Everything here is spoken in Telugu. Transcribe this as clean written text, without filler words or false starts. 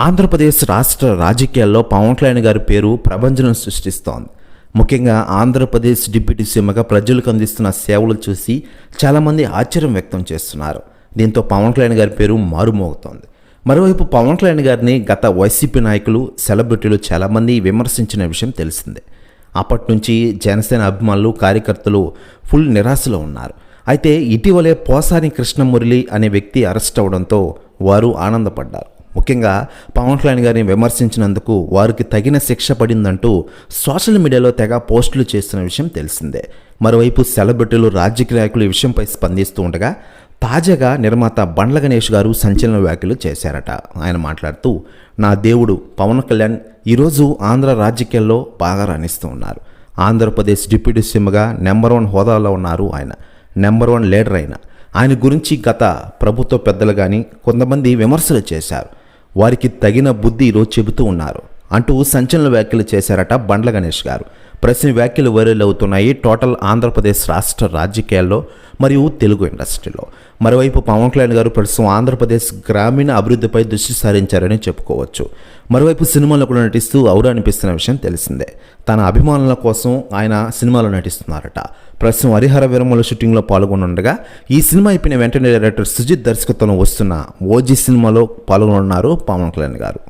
ఆంధ్రప్రదేశ్ రాష్ట్ర రాజకీయాల్లో పవన్ కళ్యాణ్ గారి పేరు ప్రభంజనం సృష్టిస్తోంది. ముఖ్యంగా ఆంధ్రప్రదేశ్ డిప్యూటీ సీఎంగా ప్రజలకు అందిస్తున్న సేవలు చూసి చాలామంది ఆశ్చర్యం వ్యక్తం చేస్తున్నారు. దీంతో పవన్ కళ్యాణ్ గారి పేరు మారుమోగుతోంది. మరోవైపు పవన్ కళ్యాణ్ గారిని గత వైసీపీ నాయకులు, సెలబ్రిటీలు చాలామంది విమర్శించిన విషయం తెలిసిందే. అప్పటి నుంచి జనసేన అభిమానులు, కార్యకర్తలు ఫుల్ నిరాశలో ఉన్నారు. అయితే ఇటీవలే పోసాని కృష్ణమురళి అనే వ్యక్తి అరెస్ట్ అవడంతో వారు ఆనందపడ్డారు. ముఖ్యంగా పవన్ కళ్యాణ్ గారిని విమర్శించినందుకు వారికి తగిన శిక్ష పడిందంటూ సోషల్ మీడియాలో తెగ పోస్టులు చేస్తున్న విషయం తెలిసిందే. మరోవైపు సెలబ్రిటీలు, రాజకీయ నాయకులు ఈ విషయంపై స్పందిస్తూ ఉండగా తాజాగా నిర్మాత బండ్ల గణేష్ గారు సంచలన వ్యాఖ్యలు చేశారట. ఆయన మాట్లాడుతూ, నా దేవుడు పవన్ కళ్యాణ్ ఈరోజు ఆంధ్ర రాజకీయాల్లో బాగా రాణిస్తూ ఉన్నారు. ఆంధ్రప్రదేశ్ డిప్యూటీ సీఎంగా నెంబర్ 1 హోదాలో ఉన్నారు. ఆయన నెంబర్ 1 లీడర్ ఆయన గురించి గత ప్రభుత్వ పెద్దలు కానీ కొంతమంది విమర్శలు చేశారు. వారికి తగిన బుద్ధి ఈరోజు చెబుతూ ఉన్నారు అంటూ సంచలన వ్యాఖ్యలు చేశారట బండ్ల గణేష్ గారు. ప్రశ్న వ్యాఖ్యలు వైరల్ అవుతున్నాయి టోటల్ ఆంధ్రప్రదేశ్ రాష్ట్ర రాజకీయాల్లో మరియు తెలుగు ఇండస్ట్రీలో. మరోవైపు పవన్ కళ్యాణ్ గారు ప్రస్తుతం ఆంధ్రప్రదేశ్ గ్రామీణ అభివృద్ధిపై దృష్టి సారించారని చెప్పుకోవచ్చు. మరోవైపు సినిమాలో కూడా నటిస్తూ ఔరా అనిపిస్తున్న విషయం తెలిసిందే. తన అభిమానుల కోసం ఆయన సినిమాలో నటిస్తున్నారట. ప్రస్తుతం హరిహర వీరమల షూటింగ్లో పాల్గొనుండగా ఈ సినిమా అయిపోయిన వెంటనే డైరెక్టర్ సుజిత్ దర్శకత్వంలో వస్తున్న ఓజీ సినిమాలో పాల్గొనున్నారు పవన్ కళ్యాణ్ గారు.